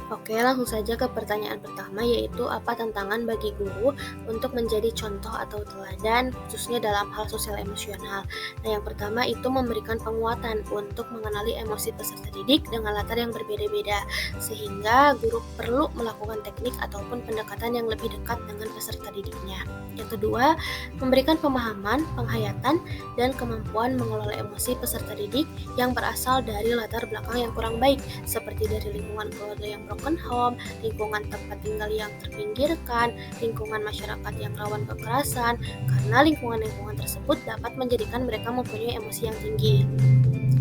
Oke, langsung saja ke pertanyaan pertama, yaitu apa tantangan bagi guru untuk menjadi contoh atau teladan, khususnya dalam hal sosial emosional. Nah, yang pertama itu memberikan penguatan untuk mengenali emosi peserta didik dengan latar yang berbeda-beda, sehingga guru perlu melakukan teknik ataupun pendekatan yang lebih dekat dengan peserta didiknya. Yang kedua, memberikan pemahaman, penghayatan, dan kemampuan mengelola emosi peserta didik yang berasal dari latar belakang yang kurang baik, seperti dari lingkungan keluarga yang broken home, lingkungan tempat tinggal yang terpinggirkan, lingkungan masyarakat yang rawan kekerasan, karena lingkungan-lingkungan tersebut dapat menjadikan mereka mempunyai emosi yang tinggi.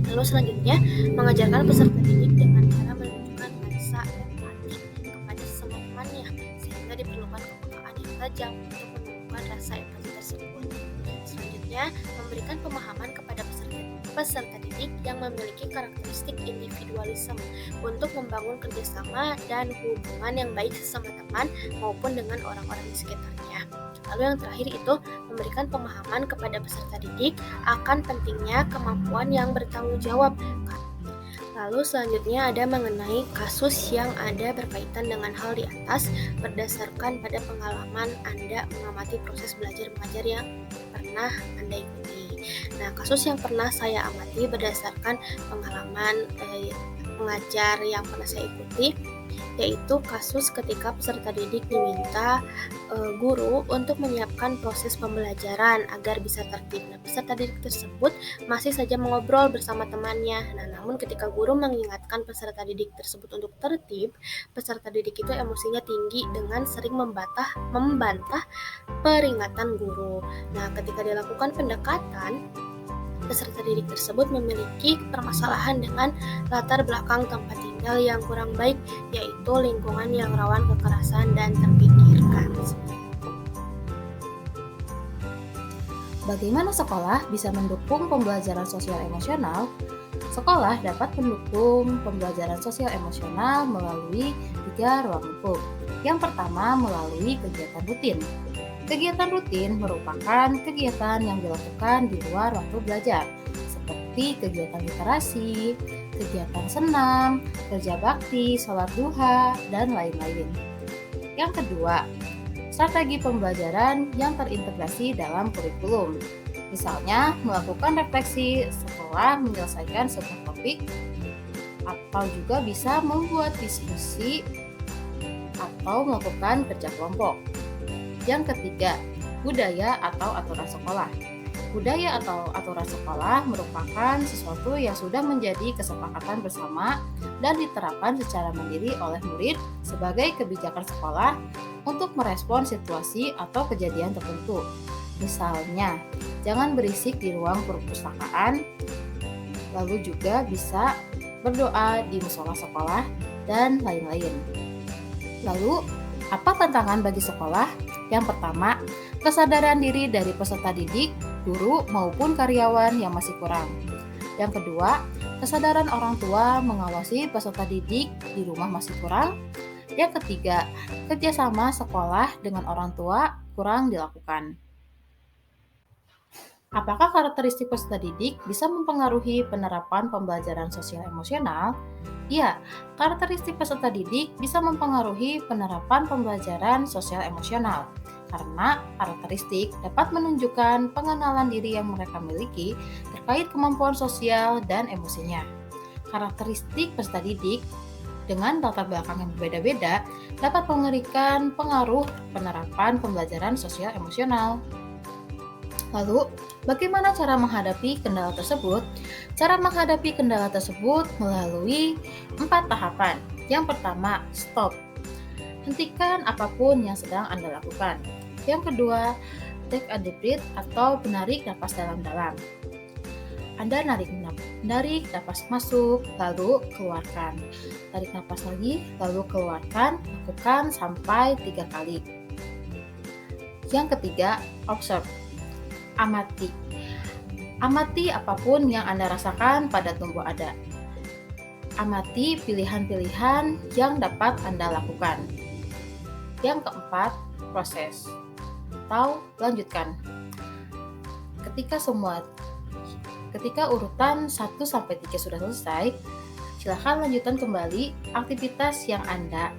Lalu selanjutnya, mengajarkan peserta didik dengan cara menunjukkan rasa empati kepada sesama temannya, sehingga diperlukan kepekaan yang tajam untuk menemukan rasa empati tersebut. Selanjutnya, memberikan pemahaman kepada peserta didik yang memiliki karakteristik individualisme untuk membangun kerjasama dan hubungan yang baik sesama teman maupun dengan orang-orang di sekitarnya. Lalu yang terakhir itu memberikan pemahaman kepada peserta didik akan pentingnya kemampuan yang bertanggung jawab. Lalu selanjutnya ada mengenai kasus yang ada berkaitan dengan hal di atas berdasarkan pada pengalaman Anda mengamati proses belajar mengajar yang pernah Anda ikuti. Nah, kasus yang pernah saya amati berdasarkan pengalaman mengajar yang pernah saya ikuti, yaitu kasus ketika peserta didik diminta guru untuk menyiapkan proses pembelajaran agar bisa tertib. Nah, peserta didik tersebut masih saja mengobrol bersama temannya. Nah, namun ketika guru mengingatkan peserta didik tersebut untuk tertib, peserta didik itu emosinya tinggi dengan sering membantah peringatan guru. Nah, ketika dilakukan pendekatan, peserta didik tersebut memiliki permasalahan dengan latar belakang tempat tinggal yang kurang baik, yaitu lingkungan yang rawan kekerasan dan terpinggirkan. Bagaimana sekolah bisa mendukung pembelajaran sosial emosional? Sekolah dapat mendukung pembelajaran sosial emosional melalui 3 ruang lingkup. Yang pertama, melalui kegiatan rutin. Kegiatan rutin merupakan kegiatan yang dilakukan di luar waktu belajar, seperti kegiatan literasi, kegiatan senam, kerja bakti, sholat duha, dan lain-lain. Yang kedua, strategi pembelajaran yang terintegrasi dalam kurikulum. Misalnya, melakukan refleksi setelah menyelesaikan sebuah topik, atau juga bisa membuat diskusi atau melakukan kerja kelompok. Yang ketiga, budaya atau aturan sekolah. Budaya atau aturan sekolah merupakan sesuatu yang sudah menjadi kesepakatan bersama dan diterapkan secara mandiri oleh murid sebagai kebijakan sekolah untuk merespon situasi atau kejadian tertentu. Misalnya, jangan berisik di ruang perpustakaan, lalu juga bisa berdoa di musola sekolah, dan lain-lain. Lalu, apa tantangan bagi sekolah? Yang pertama, kesadaran diri dari peserta didik, guru, maupun karyawan yang masih kurang. Yang kedua, kesadaran orang tua mengawasi peserta didik di rumah masih kurang. Yang ketiga, kerjasama sekolah dengan orang tua kurang dilakukan. Apakah karakteristik peserta didik bisa mempengaruhi penerapan pembelajaran sosial emosional? Ya, karakteristik peserta didik bisa mempengaruhi penerapan pembelajaran sosial emosional karena karakteristik dapat menunjukkan pengenalan diri yang mereka miliki terkait kemampuan sosial dan emosinya. Karakteristik peserta didik dengan latar belakang yang berbeda-beda dapat memberikan pengaruh penerapan pembelajaran sosial emosional. Lalu, bagaimana cara menghadapi kendala tersebut? Cara menghadapi kendala tersebut melalui 4 tahapan. Yang pertama, stop. Hentikan apapun yang sedang Anda lakukan. Yang kedua, take a deep breath atau menarik napas dalam-dalam. Anda narik napas masuk, lalu keluarkan. Tarik napas lagi, lalu keluarkan. Lakukan sampai 3 kali. Yang ketiga, observe. Amati. Amati apapun yang Anda rasakan pada tubuh Anda. Amati pilihan-pilihan yang dapat Anda lakukan. Yang keempat, proses atau lanjutkan. Ketika urutan 1 sampai 3 sudah selesai, Silahkan lanjutkan kembali aktivitas yang Anda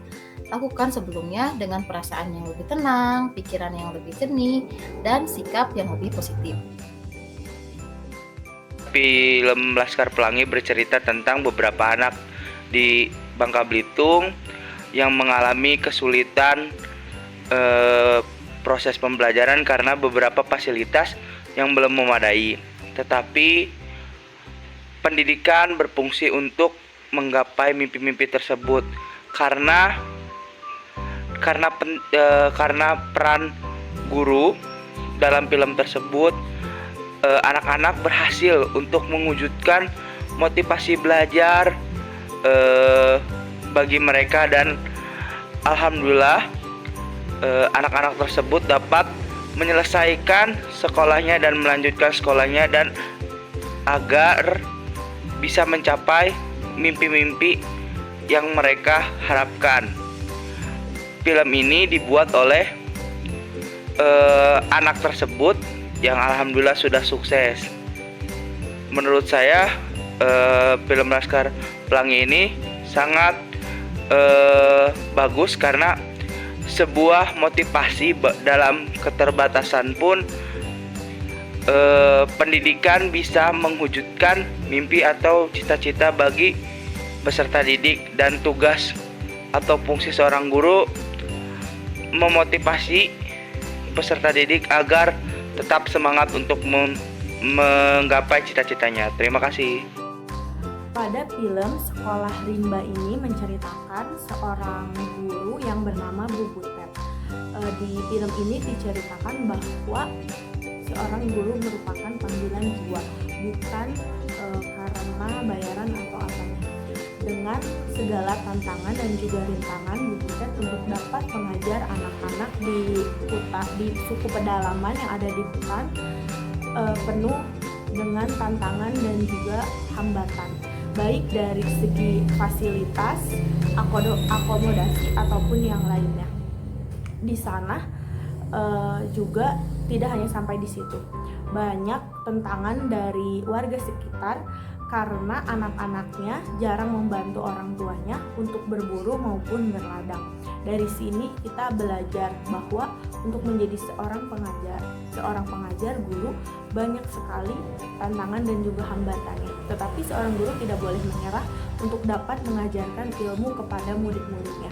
lakukan sebelumnya dengan perasaan yang lebih tenang, pikiran yang lebih jernih, dan sikap yang lebih positif. Film Laskar Pelangi bercerita tentang beberapa anak di Bangka Belitung yang mengalami kesulitan proses pembelajaran karena beberapa fasilitas yang belum memadai. Tetapi pendidikan berfungsi untuk menggapai mimpi-mimpi tersebut karena peran guru dalam film tersebut. Anak-anak berhasil untuk mewujudkan motivasi belajar bagi mereka, dan alhamdulillah anak-anak tersebut dapat menyelesaikan sekolahnya dan melanjutkan sekolahnya dan agar bisa mencapai mimpi-mimpi yang mereka harapkan. Film ini dibuat oleh anak tersebut yang alhamdulillah sudah sukses. Menurut saya film Laskar Pelangi ini sangat bagus karena sebuah motivasi dalam keterbatasan pun pendidikan bisa mewujudkan mimpi atau cita-cita bagi peserta didik, dan tugas atau fungsi seorang guru memotivasi peserta didik agar tetap semangat untuk menggapai cita-citanya. Terima kasih. Pada film Sekolah Rimba ini menceritakan seorang guru yang bernama Bu Butet. Di film ini diceritakan bahwa seorang guru merupakan panggilan jiwa, bukan karena bayaran atau apanya. Dengan segala tantangan dan juga rintangan, Bu Butet untuk dapat mengajar anak-anak di suku pedalaman yang ada di hutan penuh dengan tantangan dan juga hambatan, baik dari segi fasilitas, akomodasi ataupun yang lainnya. Di sana juga tidak hanya sampai di situ, banyak tentangan dari warga sekitar karena anak-anaknya jarang membantu orang tuanya untuk berburu maupun berladang. Dari sini kita belajar bahwa untuk menjadi seorang pengajar guru banyak sekali tantangan dan juga hambatannya. Tetapi seorang guru tidak boleh menyerah untuk dapat mengajarkan ilmu kepada murid-muridnya.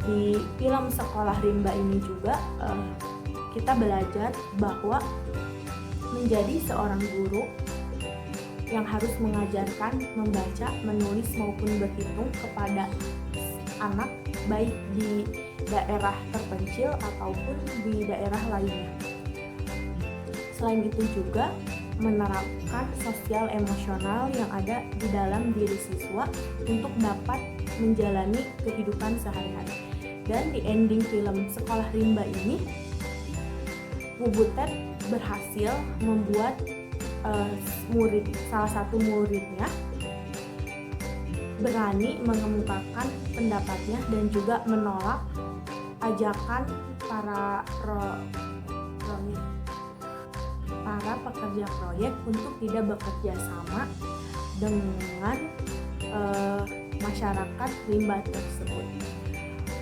Di film Sekolah Rimba ini juga kita belajar bahwa menjadi seorang guru yang harus mengajarkan membaca, menulis maupun berhitung kepada anak baik di daerah terpencil ataupun di daerah lainnya. Selain itu juga menerapkan sosial emosional yang ada di dalam diri siswa untuk dapat menjalani kehidupan sehari-hari. Dan di ending film Sekolah Rimba ini, Bu Butet berhasil membuat salah satu muridnya berani mengemukakan pendapatnya dan juga menolak ajakan para pekerja proyek untuk tidak bekerja sama dengan masyarakat rimba tersebut.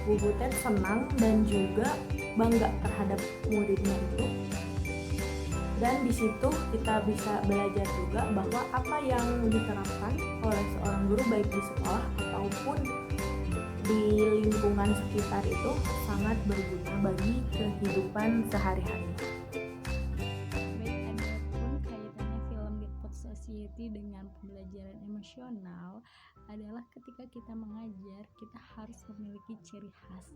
Bu Butet senang dan juga bangga terhadap muridnya itu. Dan di situ kita bisa belajar juga bahwa apa yang diterapkan oleh seorang guru baik di sekolah ataupun di lingkungan sekitar itu sangat berguna bagi kehidupan sehari-hari. Baik, adapun kaitannya film Deadpool Society dengan pembelajaran emosional adalah ketika kita mengajar, kita harus memiliki ciri khas.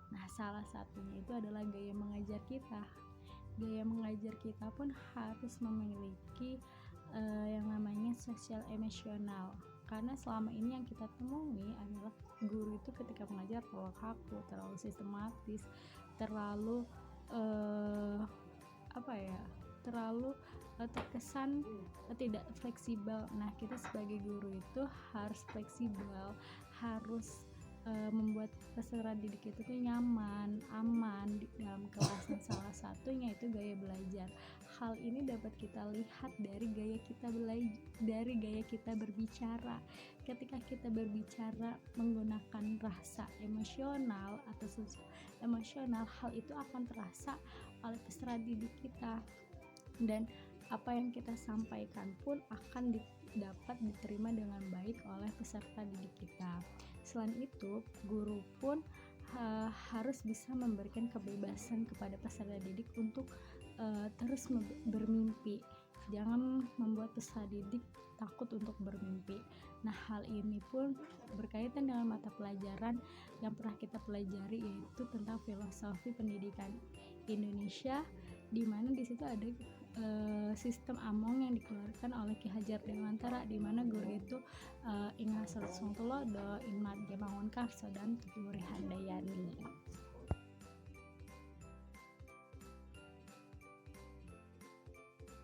Nah, salah satunya itu adalah gaya mengajar kita. Gaya mengajar kita pun harus memiliki yang namanya sosial emosional, karena selama ini yang kita temui adalah guru itu ketika mengajar terlalu kaku, terlalu sistematis, terlalu terlalu terkesan tidak fleksibel. Nah, kita sebagai guru itu harus fleksibel, harus membuat peserta didik itu tuh nyaman, aman di dalam kelas. Dan salah satunya itu gaya belajar. Hal ini dapat kita lihat dari gaya kita berbicara. Ketika kita berbicara menggunakan rasa emosional atau sosial emosional, hal itu akan terasa oleh peserta didik kita, dan apa yang kita sampaikan pun akan dapat diterima dengan baik oleh peserta didik kita. Selain itu, guru pun harus bisa memberikan kebebasan kepada peserta didik untuk terus bermimpi. Jangan membuat peserta didik takut untuk bermimpi. Nah, hal ini pun berkaitan dengan mata pelajaran yang pernah kita pelajari, yaitu tentang filosofi pendidikan Indonesia, di mana di situ ada sistem Among yang dikeluarkan oleh Ki Hajar Dewantara, di mana guru itu Ingat Tulodo, Inmat Gemangun Karso, dan Tutur Handayani.